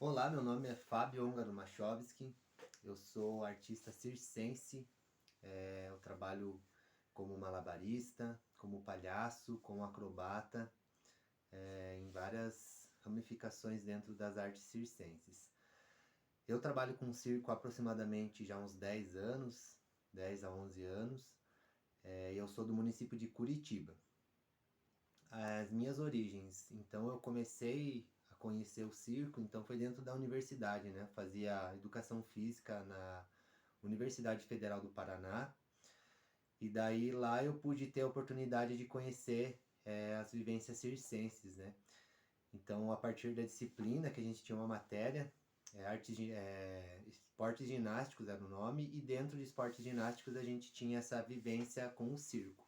Olá, meu nome é Fábio Ongaro Machovski, eu sou artista circense, eu trabalho como malabarista, como palhaço, como acrobata, em várias ramificações dentro das artes circenses. Eu trabalho com circo há aproximadamente já uns 10 anos, 10 a 11 anos, e eu sou do município de Curitiba. As minhas origens, então eu comecei a conhecer o circo, então foi dentro da universidade, né? Fazia educação física na Universidade Federal do Paraná, e daí lá eu pude ter a oportunidade de conhecer as vivências circenses, né? Então, a partir da disciplina, que a gente tinha uma matéria, esportes ginásticos era o nome, e dentro de esportes ginásticos a gente tinha essa vivência com o circo.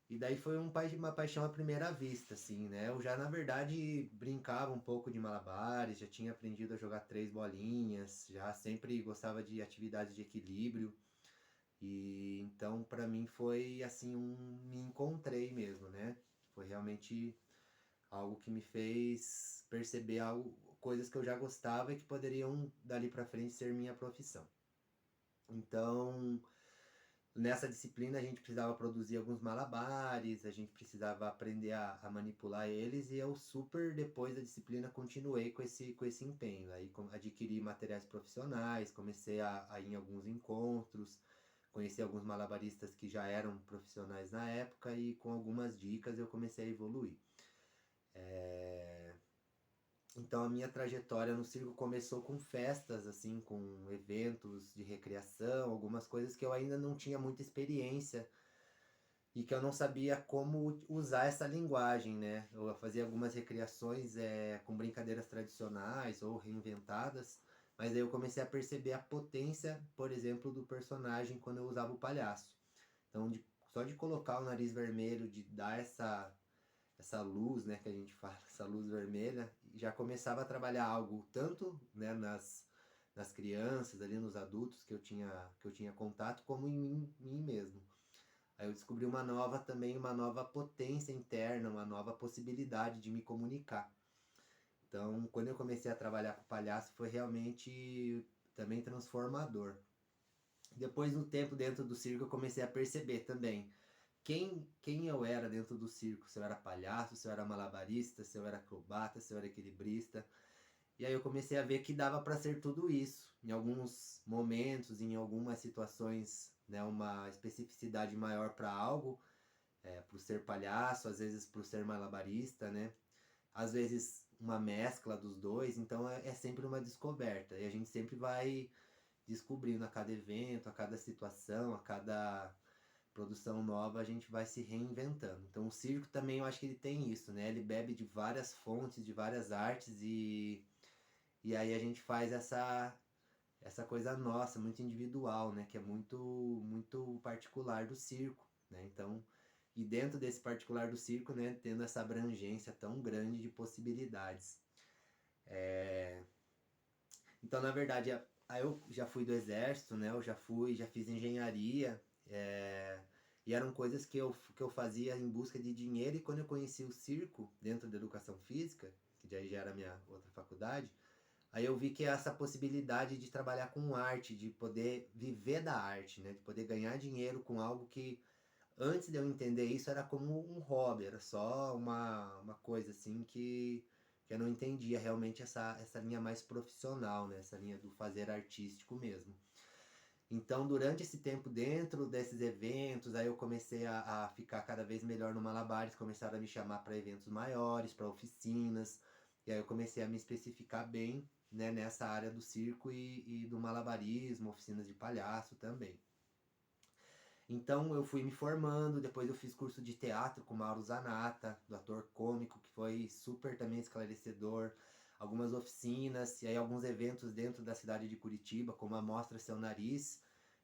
E daí foi uma paixão à primeira vista, assim, né? Eu já, na verdade, brincava um pouco de malabares, já tinha aprendido a jogar três bolinhas, já sempre gostava de atividades de equilíbrio. E então, para mim, foi assim, me encontrei mesmo, né? Foi realmente algo que me fez perceber coisas que eu já gostava e que poderiam, dali para frente, ser minha profissão. Então, nessa disciplina a gente precisava produzir alguns malabares, a gente precisava aprender a manipular eles e eu super depois da disciplina continuei com esse empenho. Aí adquiri materiais profissionais, comecei a ir em alguns encontros, conheci alguns malabaristas que já eram profissionais na época e com algumas dicas eu comecei a evoluir. Então a minha trajetória no circo começou com festas, assim, com eventos de recreação, algumas coisas que eu ainda não tinha muita experiência e que eu não sabia como usar essa linguagem, né? Eu fazia algumas recriações com brincadeiras tradicionais ou reinventadas, mas aí eu comecei a perceber a potência, por exemplo, do personagem quando eu usava o palhaço. Então, só de colocar o nariz vermelho, de dar essa luz, né, que a gente fala, essa luz vermelha, já começava a trabalhar algo tanto, né, nas crianças, ali nos adultos que eu tinha contato, como em mim mesmo. Aí eu descobri uma nova potência interna, uma nova possibilidade de me comunicar. Então, quando eu comecei a trabalhar com palhaço, foi realmente também transformador. Depois, no tempo dentro do circo, eu comecei a perceber também quem eu era dentro do circo. Se eu era palhaço, se eu era malabarista, se eu era acrobata, se eu era equilibrista. E aí eu comecei a ver que dava para ser tudo isso. Em alguns momentos, em algumas situações, né, uma especificidade maior para algo, pro ser palhaço, às vezes pro ser malabarista, né? Às vezes uma mescla dos dois, então é sempre uma descoberta. E a gente sempre vai descobrindo a cada evento, a cada situação, a cada produção nova, a gente vai se reinventando. Então o circo também eu acho que ele tem isso, né? Ele bebe de várias fontes, de várias artes e aí a gente faz essa coisa nossa, muito individual, né? Que é muito particular do circo, né? Então, e dentro desse particular do circo, né? Tendo essa abrangência tão grande de possibilidades. Então, na verdade, aí eu já fui do exército, né? Já fiz engenharia, e eram coisas que eu fazia em busca de dinheiro. E quando eu conheci o circo dentro da educação física, que já era a minha outra faculdade, aí eu vi que essa possibilidade de trabalhar com arte, de poder viver da arte, né? De poder ganhar dinheiro com algo que antes de eu entender isso era como um hobby, era só uma coisa assim que eu não entendia realmente essa linha mais profissional, né? Essa linha do fazer artístico mesmo. Então, durante esse tempo dentro desses eventos, aí eu comecei a ficar cada vez melhor no Malabares, começaram a me chamar para eventos maiores, para oficinas, e aí eu comecei a me especificar bem, né, nessa área do circo e do malabarismo, oficinas de palhaço também. Então eu fui me formando, depois eu fiz curso de teatro com Mauro Zanata, do ator cômico, que foi super também esclarecedor. Algumas oficinas e aí alguns eventos dentro da cidade de Curitiba, como a Mostra Seu Nariz,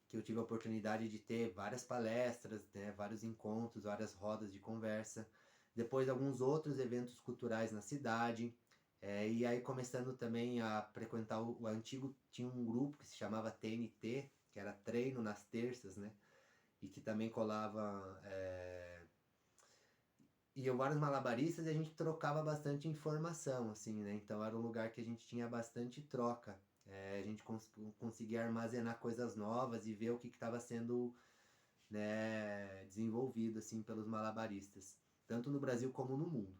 que eu tive a oportunidade de ter várias palestras, né, vários encontros, várias rodas de conversa. Depois alguns outros eventos culturais na cidade. E aí começando também a frequentar o antigo, tinha um grupo que se chamava TNT, que era treino nas terças, né? E que também colava iam vários malabaristas e a gente trocava bastante informação, assim, né? Então era um lugar que a gente tinha bastante troca. A gente conseguia armazenar coisas novas e ver o que estava sendo, né, desenvolvido, assim, pelos malabaristas, tanto no Brasil como no mundo.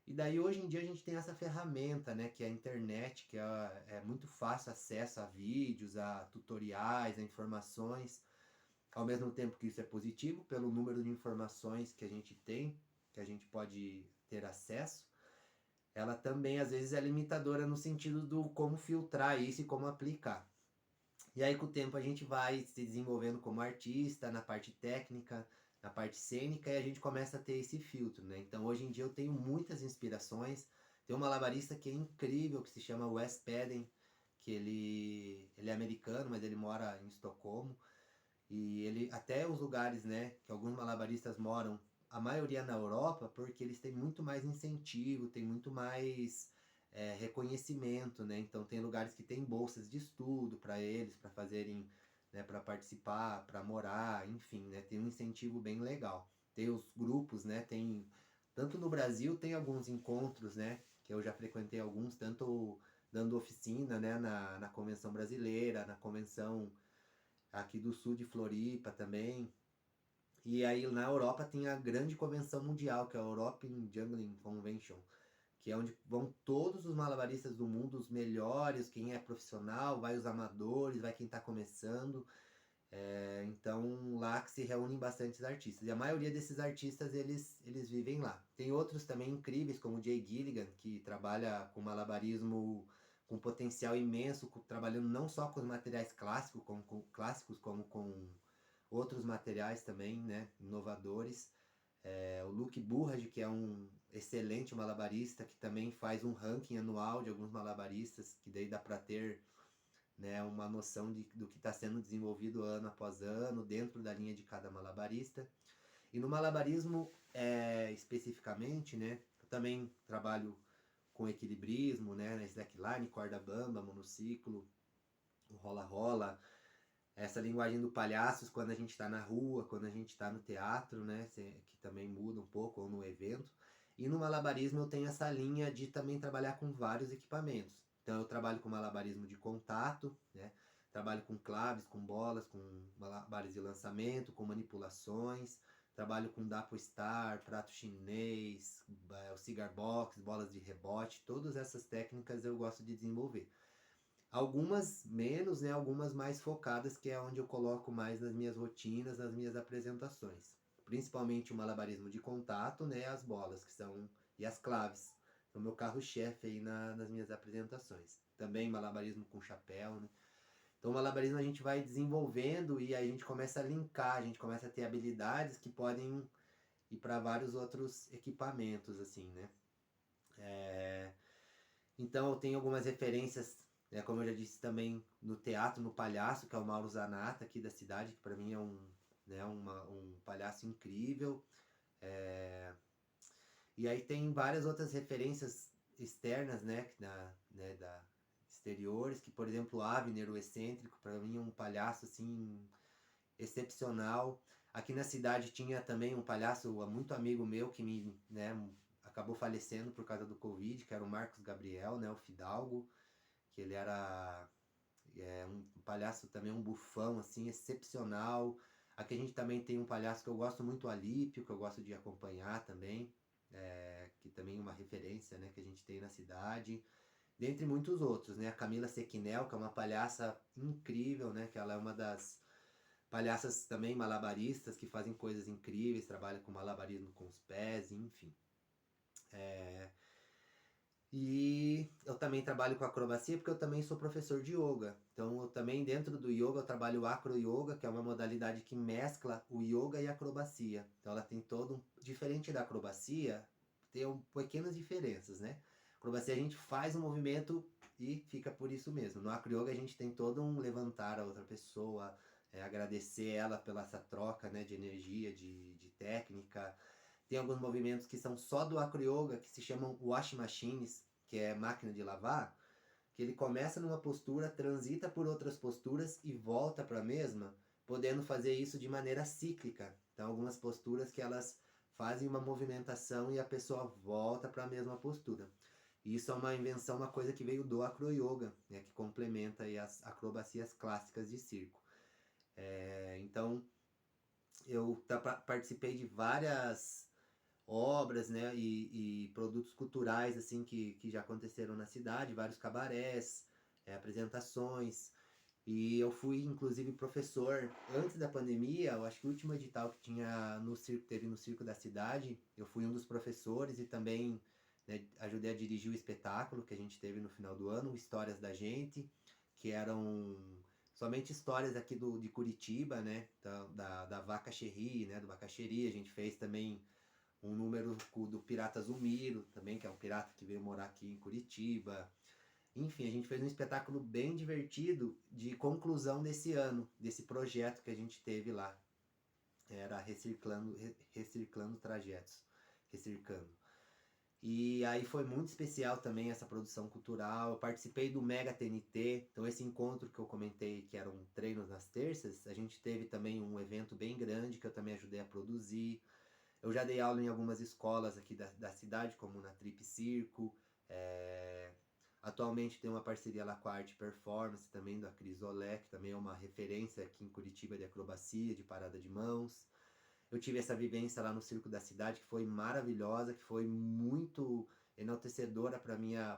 E daí hoje em dia a gente tem essa ferramenta, né, que é a internet, que é muito fácil acesso a vídeos, a tutoriais, a informações, ao mesmo tempo que isso é positivo pelo número de informações que a gente tem, que a gente pode ter acesso, ela também às vezes é limitadora no sentido do como filtrar isso e como aplicar. E aí com o tempo a gente vai se desenvolvendo como artista, na parte técnica, na parte cênica, e a gente começa a ter esse filtro, né? Então hoje em dia eu tenho muitas inspirações. Tem um malabarista que é incrível, que se chama Wes Padden, que ele é americano, mas ele mora em Estocolmo. E ele, até os lugares, né, que alguns malabaristas moram, a maioria na Europa, porque eles têm muito mais incentivo, tem muito mais reconhecimento, né? Então tem lugares que tem bolsas de estudo para eles, para fazerem, né, para participar, para morar, enfim, né? Tem um incentivo bem legal. Tem os grupos, né? Tem tanto no Brasil tem alguns encontros, né? Que eu já frequentei alguns, tanto dando oficina, né? Na convenção brasileira, na convenção aqui do sul de Floripa também. E aí na Europa tem a grande convenção mundial, que é a European Juggling Convention, que é onde vão todos os malabaristas do mundo, os melhores, quem é profissional, vai os amadores, vai quem está começando. Então lá que se reúnem bastantes artistas. E a maioria desses artistas eles vivem lá. Tem outros também incríveis, como o Jay Gilligan, que trabalha com malabarismo com potencial imenso, trabalhando não só com os materiais clássicos, como com outros materiais também, né, inovadores. O Luke Burrage, que é um excelente malabarista, que também faz um ranking anual de alguns malabaristas, que daí dá para ter, né, uma noção do que está sendo desenvolvido ano após ano, dentro da linha de cada malabarista. E no malabarismo, especificamente, né, eu também trabalho com equilibrismo, né, slackline, corda bamba, monociclo, o rola-rola, essa linguagem do palhaços quando a gente está na rua, quando a gente está no teatro, né, que também muda um pouco, ou no evento. E no malabarismo eu tenho essa linha de também trabalhar com vários equipamentos. Então eu trabalho com malabarismo de contato, né, trabalho com claves, com bolas, com malabares de lançamento, com manipulações, trabalho com dapo star, prato chinês, o cigar box, bolas de rebote, todas essas técnicas eu gosto de desenvolver. Algumas menos, né? Algumas mais focadas, que é onde eu coloco mais nas minhas rotinas, nas minhas apresentações. Principalmente o malabarismo de contato, né? As bolas, que são. E as claves. É o meu carro-chefe aí nas minhas apresentações. Também malabarismo com chapéu, né? Então o malabarismo a gente vai desenvolvendo e aí a gente começa a linkar, a gente começa a ter habilidades que podem ir para vários outros equipamentos, assim, né? Então eu tenho algumas referências, né, como eu já disse também, no teatro, no palhaço, que é o Mauro Zanata aqui da cidade, que para mim é um palhaço incrível. É... E aí tem várias outras referências externas, né, exteriores, que por exemplo o Avner, o excêntrico, para mim é um palhaço assim excepcional. Aqui na cidade tinha também um palhaço muito amigo meu que né, acabou falecendo por causa do Covid, que era o Marcos Gabriel, né, o Fidalgo, que ele era um palhaço também, um bufão, assim, excepcional. Aqui a gente também tem um palhaço que eu gosto muito, o Alípio, que eu gosto de acompanhar também, que também é uma referência, né, que a gente tem na cidade. Dentre muitos outros, né, a Camila Sequinel, que é uma palhaça incrível, né, que ela é uma das palhaças também malabaristas, que fazem coisas incríveis, trabalham com malabarismo com os pés, enfim. E eu também trabalho com acrobacia porque eu também sou professor de yoga. Então eu também dentro do yoga eu trabalho o acro yoga, que é uma modalidade que mescla o yoga e a acrobacia. Então ela tem todo diferente da acrobacia, tem pequenas diferenças, né? Acrobacia a gente faz um movimento e fica por isso mesmo. No acro yoga a gente tem todo um levantar a outra pessoa, agradecer ela pela essa troca, né, de energia, de técnica. Tem alguns movimentos que são só do acro yoga, que se chamam wash machines, que é máquina de lavar, que ele começa numa postura, transita por outras posturas e volta para a mesma, podendo fazer isso de maneira cíclica. Então algumas posturas que elas fazem uma movimentação e a pessoa volta para a mesma postura. E isso é uma invenção, uma coisa que veio do acroyoga, né, que complementa aí as acrobacias clássicas de circo. Então, eu participei de várias obras, né, e produtos culturais assim que já aconteceram na cidade, vários cabarés, apresentações. E eu fui, inclusive, professor antes da pandemia. Eu acho que o último edital que tinha no circo, teve no Circo da Cidade, eu fui um dos professores e também, né, ajudei a dirigir o espetáculo que a gente teve no final do ano, Histórias da Gente, que eram somente histórias aqui de Curitiba, né, da Vaca Cherry, né, do Bacaxeri. A gente fez também um número do Pirata Zumiro, também, que é um pirata que veio morar aqui em Curitiba. Enfim, a gente fez um espetáculo bem divertido de conclusão desse ano, desse projeto que a gente teve lá. Era Recirclando Trajetos. Recircando. E aí foi muito especial também essa produção cultural. Eu participei do Mega TNT, então esse encontro que eu comentei, que eram treinos nas terças, a gente teve também um evento bem grande que eu também ajudei a produzir. Eu já dei aula em algumas escolas aqui da cidade, como na Trip Circo. Atualmente tem uma parceria lá com a Arte Performance, também da Cris Olé, que também é uma referência aqui em Curitiba de acrobacia, de parada de mãos. Eu tive essa vivência lá no Circo da Cidade, que foi maravilhosa, que foi muito enaltecedora para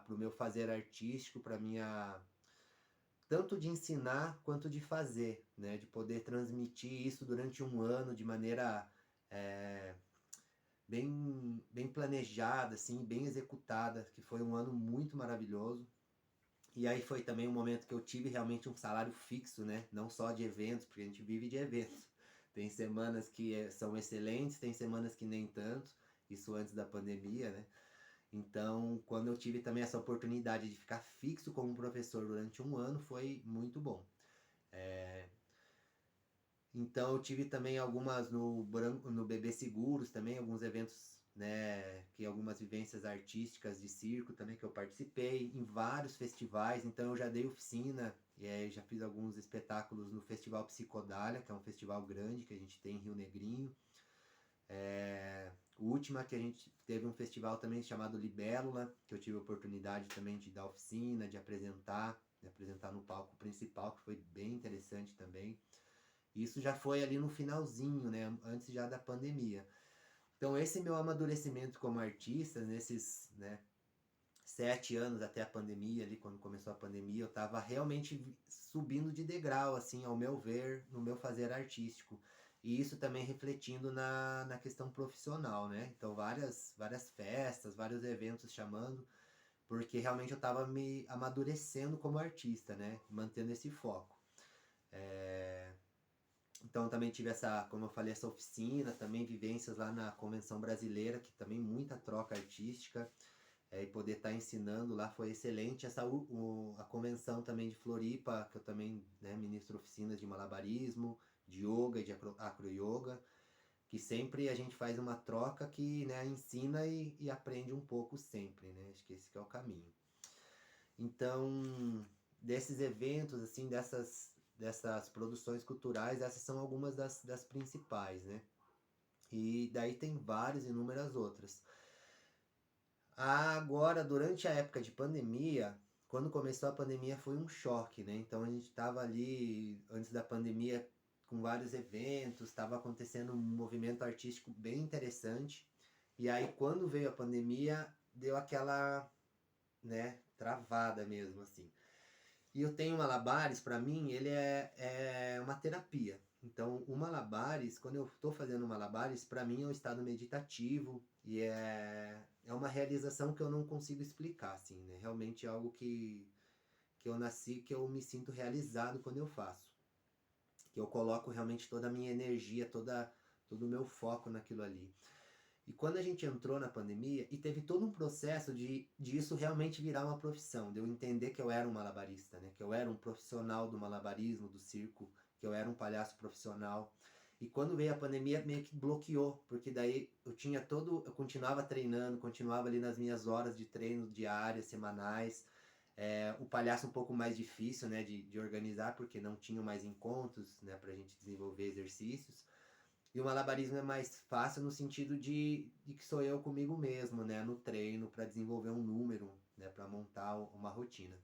o meu fazer artístico, para minha tanto de ensinar quanto de fazer, né? De poder transmitir isso durante um ano de maneira é, bem planejada, assim, bem executada, que foi um ano muito maravilhoso. E aí foi também um momento que eu tive realmente um salário fixo, né? Não só de eventos, porque a gente vive de eventos. Tem semanas que são excelentes, tem semanas que nem tanto. Isso antes da pandemia, né? Então, quando eu tive também essa oportunidade de ficar fixo como professor durante um ano, foi muito bom. Então eu tive também algumas no Bebê Seguros também, alguns eventos, né, que algumas vivências artísticas de circo também que eu participei, em vários festivais. Então eu já dei oficina e aí já fiz alguns espetáculos no Festival Psicodália, que é um festival grande que a gente tem em Rio Negrinho. O último que a gente teve um festival também chamado Libélula, que eu tive a oportunidade também de dar oficina, de apresentar no palco principal, que foi bem interessante também. Isso já foi ali no finalzinho, né? Antes já da pandemia. Então esse meu amadurecimento como artista, nesses, né, 7 anos até a pandemia, ali quando começou a pandemia, eu estava realmente subindo de degrau, assim, ao meu ver, no meu fazer artístico. E isso também refletindo na questão profissional, né? Então várias festas, vários eventos chamando, porque realmente eu estava me amadurecendo como artista, né? Mantendo esse foco. Então também tive essa, como eu falei, essa oficina, também vivências lá na Convenção Brasileira, que também muita troca artística, e poder estar ensinando lá foi excelente. A convenção também de Floripa, que eu também, né, ministro oficinas de malabarismo, de yoga e de acro-yoga, que sempre a gente faz uma troca que, né, ensina e aprende um pouco sempre, né? Acho que esse que é o caminho. Então, desses eventos, assim, dessas produções culturais, essas são algumas das principais, né? E daí tem várias, inúmeras outras. Agora, durante a época de pandemia, quando começou a pandemia foi um choque, né? Então a gente estava ali, antes da pandemia, com vários eventos, estava acontecendo um movimento artístico bem interessante. E aí, quando veio a pandemia, deu aquela, né, travada mesmo, assim. E eu tenho malabares, para mim, ele é uma terapia. Então, o malabares, quando eu estou fazendo malabares, para mim é um estado meditativo e é uma realização que eu não consigo explicar, assim, né? Realmente é algo que eu nasci, que eu me sinto realizado quando eu faço. Que eu coloco realmente toda a minha energia, todo o meu foco naquilo ali. E quando a gente entrou na pandemia, e teve todo um processo de isso realmente virar uma profissão, de eu entender que eu era um malabarista, né? Que eu era um profissional do malabarismo, do circo, que eu era um palhaço profissional. E quando veio a pandemia, meio que bloqueou, porque daí eu continuava treinando, continuava ali nas minhas horas de treino diárias, semanais. O palhaço um pouco mais difícil, né, de organizar, porque não tinham mais encontros, né, pra gente desenvolver exercícios. E o malabarismo é mais fácil no sentido de que sou eu comigo mesmo, né, no treino, para desenvolver um número, né, para montar uma rotina.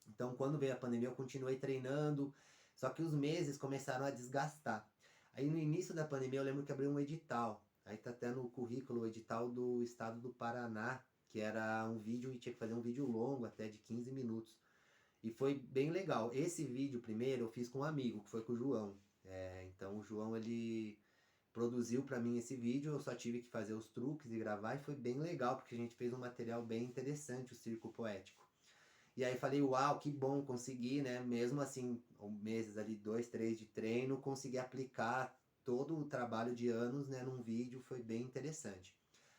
Então, quando veio a pandemia, eu continuei treinando, só que os meses começaram a desgastar. Aí, no início da pandemia, eu lembro que abriu um edital. Aí tá até no currículo o edital do estado do Paraná, que era um vídeo e tinha que fazer um vídeo longo, até de 15 minutos. E foi bem legal. Esse vídeo primeiro eu fiz com um amigo, que foi com o João. Então o João ele produziu para mim esse vídeo, eu só tive que fazer os truques e gravar, e foi bem legal, porque a gente fez um material bem interessante, o Circo Poético. E aí falei, uau, que bom, consegui, né? Mesmo assim, meses ali, 2, 3 de treino, consegui aplicar todo o trabalho de anos, né, num vídeo, foi bem interessante.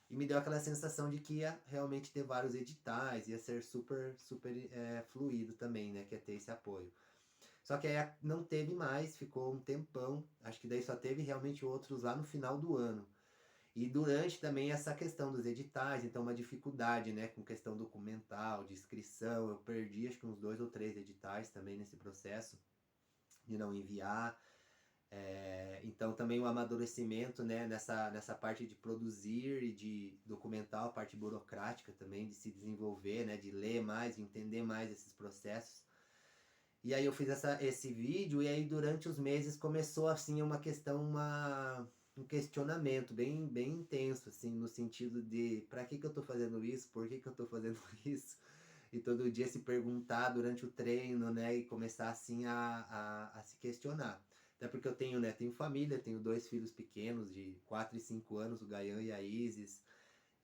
E me deu aquela sensação de que ia realmente ter vários editais, ia ser super, super fluido também, né? Que ia ter esse apoio. Só que aí não teve mais, ficou um tempão. Acho que daí só teve realmente outros lá no final do ano. E durante também essa questão dos editais, então uma dificuldade, né, com questão documental, de inscrição. Eu perdi acho que uns 2 ou 3 editais também nesse processo de não enviar. Então também o amadurecimento, né, nessa parte de produzir e de documentar, a parte burocrática também, de se desenvolver, né, de ler mais, de entender mais esses processos. E aí eu fiz esse vídeo, e aí durante os meses começou assim uma questão, um questionamento bem, bem intenso, assim, no sentido de para que eu tô fazendo isso, por que eu tô fazendo isso? E todo dia se perguntar durante o treino, né? E começar assim a se questionar. Até porque eu tenho, né? Tenho família, tenho 2 filhos pequenos de 4 e 5 anos, o Gaian e a Isis.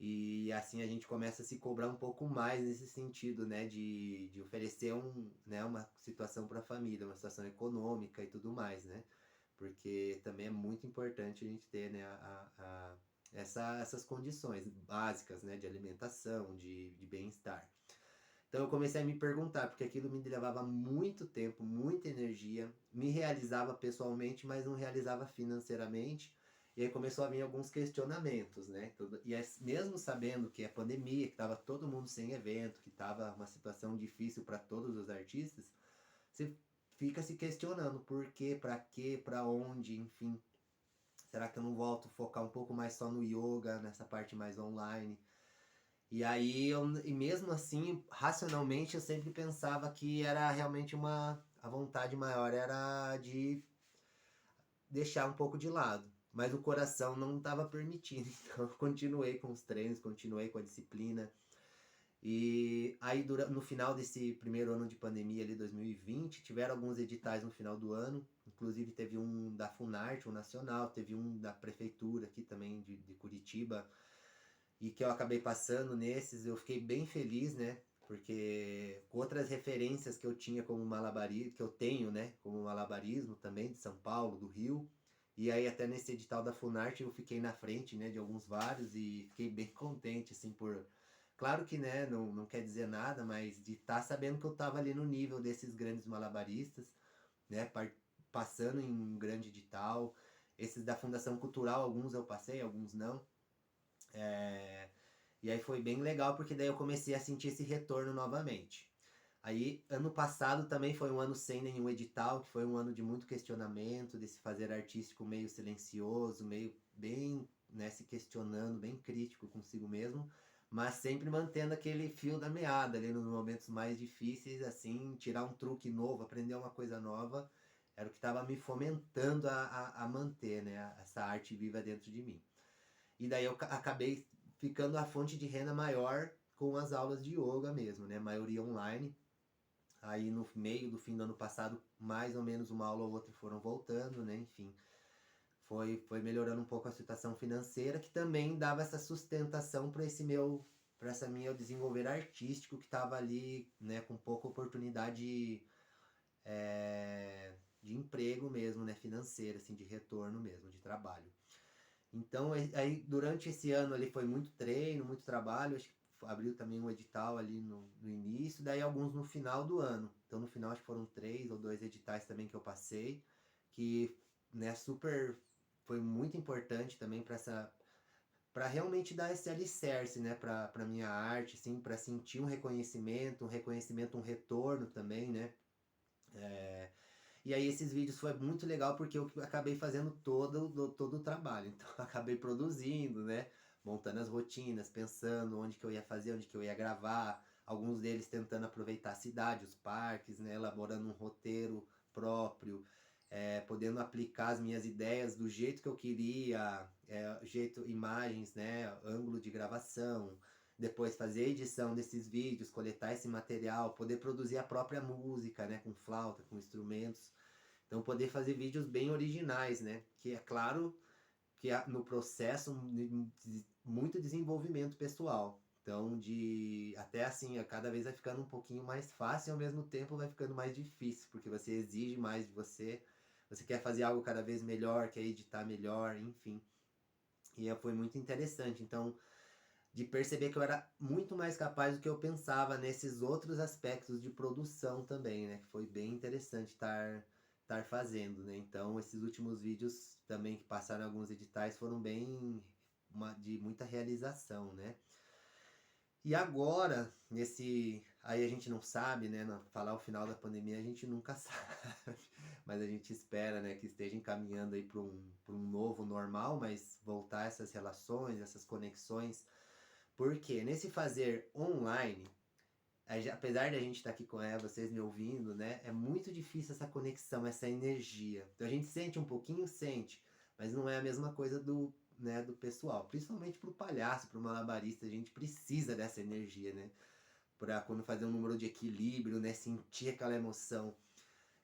E assim a gente começa a se cobrar um pouco mais nesse sentido, né? De oferecer né, uma situação para a família, uma situação econômica e tudo mais, né? Porque também é muito importante a gente ter, né, essas condições básicas, né? De alimentação, de bem-estar. Então eu comecei a me perguntar, porque aquilo me levava muito tempo, muita energia, me realizava pessoalmente, mas não realizava financeiramente. E aí começou a vir alguns questionamentos, né? E mesmo sabendo que é pandemia, que estava todo mundo sem evento, que estava uma situação difícil para todos os artistas, você fica se questionando por quê, para onde, enfim. Será que eu não volto a focar um pouco mais só no yoga, nessa parte mais online? E aí, e mesmo assim, racionalmente, eu sempre pensava que era realmente a vontade maior era de deixar um pouco de lado. Mas o coração não estava permitindo, então eu continuei com os treinos, continuei com a disciplina. E aí, no final desse primeiro ano de pandemia, ali 2020, tiveram alguns editais no final do ano. Inclusive teve um da Funarte, um nacional, teve um da prefeitura aqui também de Curitiba, e que eu acabei passando nesses. Eu fiquei bem feliz, né? Porque com outras referências que eu tinha como malabarismo, que eu tenho, né, como malabarismo também, de São Paulo, do Rio, e aí até nesse edital da Funarte eu fiquei na frente, né, de alguns vários, e fiquei bem contente, assim, por... Claro que, né, não quer dizer nada, mas de estar sabendo que eu estava ali no nível desses grandes malabaristas, né, passando em um grande edital. Esses da Fundação Cultural, alguns eu passei, alguns não. É, e aí foi bem legal, porque daí eu comecei a sentir esse retorno novamente. Aí, ano passado também foi um ano sem nenhum edital, que foi um ano de muito questionamento, desse fazer artístico meio silencioso, meio bem, né, se questionando, bem crítico consigo mesmo, mas sempre mantendo aquele fio da meada ali nos momentos mais difíceis, assim, tirar um truque novo, aprender uma coisa nova, era o que estava me fomentando a manter, né, essa arte viva dentro de mim. E daí eu acabei ficando a fonte de renda maior com as aulas de yoga mesmo, né? Maioria online. Aí no meio do fim do ano passado, mais ou menos uma aula ou outra foram voltando, né? Enfim, foi melhorando um pouco a situação financeira, que também dava essa sustentação para para essa minha desenvolver artístico, que estava ali, né, com pouca oportunidade de emprego mesmo, né, financeira, assim, de retorno mesmo, de trabalho. Então, aí durante esse ano ali foi muito treino, muito trabalho. Acho que abriu também um edital ali no início, daí alguns no final do ano. Então, no final, acho que foram 3 ou 2 editais também que eu passei, que, né, super foi muito importante também para realmente dar esse alicerce, né, para minha arte, assim, para sentir um reconhecimento, um retorno também, né? E aí esses vídeos foi muito legal porque eu acabei fazendo todo o trabalho. Então eu acabei produzindo, né? Montando as rotinas, pensando onde que eu ia fazer, onde que eu ia gravar. Alguns deles tentando aproveitar a cidade, os parques, né? Elaborando um roteiro próprio, podendo aplicar as minhas ideias do jeito que eu queria, jeito, imagens, né? Ângulo de gravação, depois fazer a edição desses vídeos, coletar esse material, poder produzir a própria música, né, com flauta, com instrumentos. Então poder fazer vídeos bem originais, né, que é claro que no processo muito desenvolvimento pessoal. Então de até assim, a cada vez vai ficando um pouquinho mais fácil e ao mesmo tempo vai ficando mais difícil, porque você exige mais de você, você quer fazer algo cada vez melhor, quer editar melhor, enfim. E foi muito interessante. Então, de perceber que eu era muito mais capaz do que eu pensava nesses outros aspectos de produção também, né? Que foi bem interessante estar fazendo, né? Então, esses últimos vídeos também que passaram em alguns editais foram bem de muita realização, né? E agora, aí a gente não sabe, né? Falar o final da pandemia a gente nunca sabe, mas a gente espera, né, que esteja encaminhando aí para um novo normal, mas voltar essas relações, essas conexões, porque nesse fazer online, apesar de a gente estar aqui com ela, vocês me ouvindo, né? É muito difícil essa conexão, essa energia. Então a gente sente um pouquinho, sente, mas não é a mesma coisa do pessoal. Principalmente pro palhaço, pro malabarista, a gente precisa dessa energia, né? Pra quando fazer um número de equilíbrio, né? Sentir aquela emoção.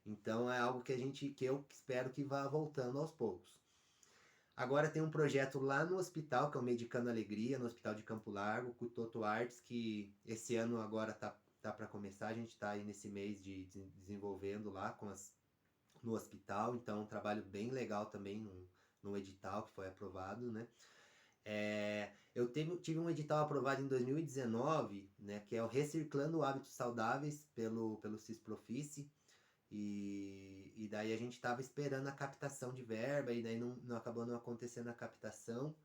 Então é algo que eu espero que vá voltando aos poucos. Agora tem um projeto lá no hospital, que é o Medicando Alegria, no Hospital de Campo Largo, com o Toto Artes, que esse ano agora tá para começar. A gente está aí nesse mês de desenvolvendo lá no hospital. Então, um trabalho bem legal também no edital que foi aprovado, né? Eu tive um edital aprovado em 2019, né, que é o Reciclando Hábitos Saudáveis pelo CISPROFICE. E daí a gente estava esperando a captação de verba, e daí não acabou não acontecendo a captação.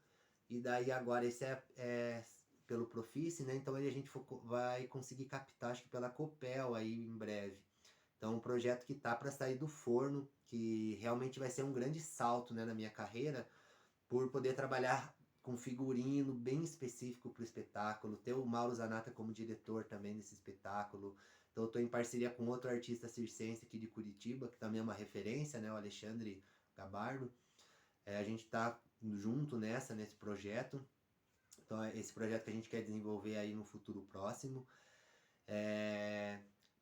E daí agora esse é pelo Profice, né? Então a gente vai conseguir captar, acho que pela Copel aí em breve. Então um projeto que tá para sair do forno, que realmente vai ser um grande salto, né, na minha carreira, por poder trabalhar com figurino bem específico para o espetáculo, ter o Mauro Zanata como diretor também desse espetáculo. Então eu estou em parceria com outro artista circense aqui de Curitiba, que também é uma referência, né, o Alexandre Gabardo. A gente está junto nesse projeto. Então é esse projeto que a gente quer desenvolver aí no futuro próximo.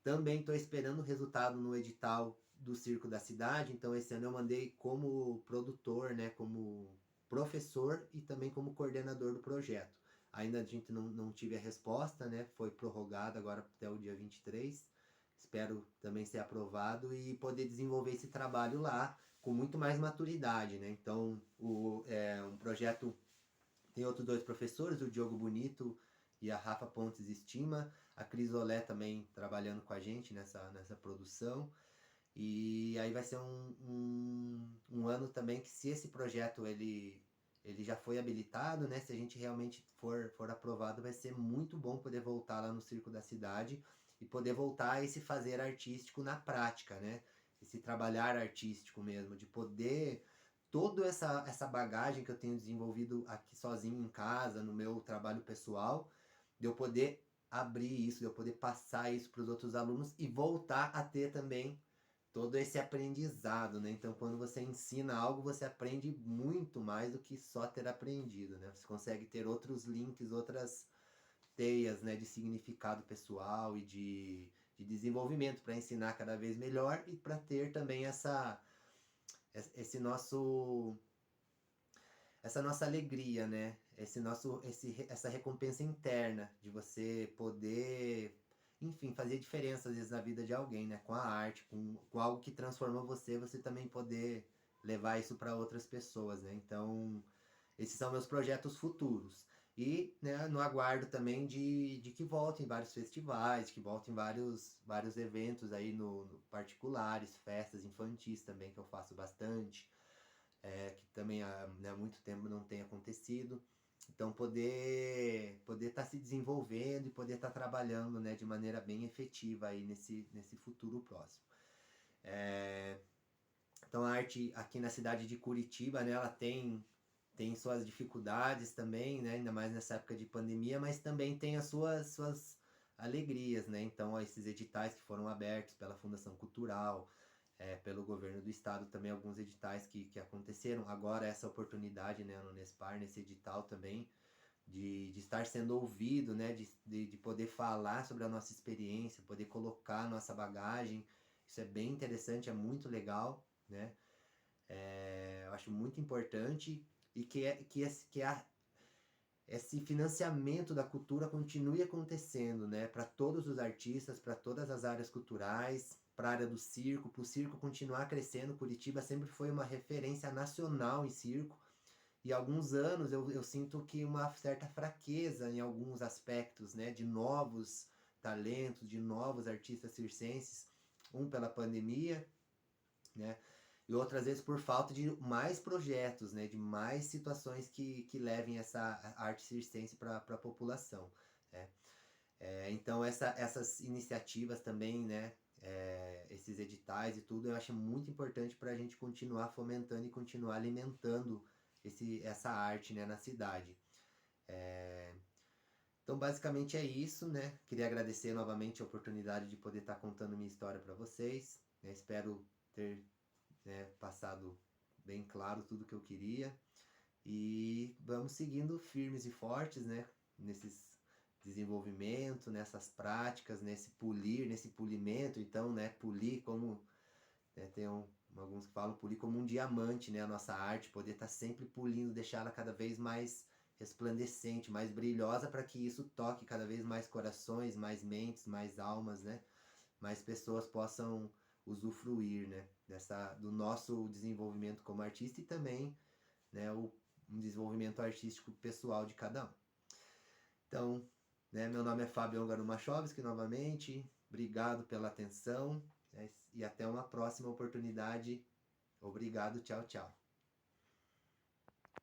Também estou esperando o resultado no edital do Circo da Cidade. Então esse ano eu mandei como produtor, né, como professor e também como coordenador do projeto. Ainda a gente não tive a resposta, né? Foi prorrogado agora até o dia 23. Espero também ser aprovado e poder desenvolver esse trabalho lá com muito mais maturidade, né? Então, um projeto tem outros dois professores, o Diogo Bonito e a Rafa Pontes Estima, a Cris Olé também trabalhando com a gente nessa produção. E aí vai ser um ano também que, se esse projeto ele já foi habilitado, né? Se a gente realmente for aprovado, vai ser muito bom poder voltar lá no Circo da Cidade e poder voltar a esse fazer artístico na prática, né? Esse trabalhar artístico mesmo, de poder toda essa bagagem que eu tenho desenvolvido aqui sozinho em casa, no meu trabalho pessoal, de eu poder abrir isso, de eu poder passar isso para os outros alunos e voltar a ter também todo esse aprendizado, né? Então, quando você ensina algo, você aprende muito mais do que só ter aprendido, né? Você consegue ter outros links, outras teias, né, de significado pessoal e de desenvolvimento para ensinar cada vez melhor e para ter também esse nosso essa nossa alegria, né? Essa recompensa interna de você poder, enfim, fazer diferença às vezes na vida de alguém, né? Com a arte, com algo que transformou você, você também poder levar isso para outras pessoas, né? Então, esses são meus projetos futuros. E, né, no aguardo também de que voltem vários festivais, que voltem vários eventos aí no particulares, festas infantis também, que eu faço bastante, que também há muito tempo não tem acontecido. Então poder estar se desenvolvendo e poder estar trabalhando, né, de maneira bem efetiva aí nesse futuro próximo. Então a arte aqui na cidade de Curitiba, né, ela tem suas dificuldades também, né, ainda mais nessa época de pandemia, mas também tem as suas alegrias, né? Então ó, esses editais que foram abertos pela Fundação Cultural, pelo governo do estado, também alguns editais que aconteceram. Agora essa oportunidade, né, no Unespar, nesse edital também, de estar sendo ouvido, né, de poder falar sobre a nossa experiência, poder colocar a nossa bagagem. Isso é bem interessante, é muito legal, né? Eu acho muito importante e esse financiamento da cultura continue acontecendo, né? Para todos os artistas, para todas as áreas culturais, para a área do circo, para o circo continuar crescendo. Curitiba sempre foi uma referência nacional em circo. E há alguns anos eu sinto que uma certa fraqueza em alguns aspectos, né? De novos talentos, de novos artistas circenses. Um pela pandemia, né? E outras vezes por falta de mais projetos, né? De mais situações que levem essa arte circense para a população, né? Então essas iniciativas também, né? Esses editais e tudo, eu acho muito importante para a gente continuar fomentando e continuar alimentando essa arte, né, na cidade. Então basicamente é isso, né? Queria agradecer novamente a oportunidade de poder estar contando minha história para vocês, né? Espero ter, né, passado bem claro tudo que eu queria. E vamos seguindo firmes e fortes, né? Nesses desenvolvimento, nessas práticas, nesse polir, nesse polimento. Então, né? Polir como, né, alguns que falam polir como um diamante, né? A nossa arte, poder estar sempre polindo, deixá-la cada vez mais resplandecente, mais brilhosa, para que isso toque cada vez mais corações, mais mentes, mais almas, né? Mais pessoas possam usufruir, né? Do nosso desenvolvimento como artista e também, né, um desenvolvimento artístico pessoal de cada um. Então, né, meu nome é Fábio Garumachowski, novamente. Obrigado pela atenção, né, e até uma próxima oportunidade. Obrigado, tchau, tchau.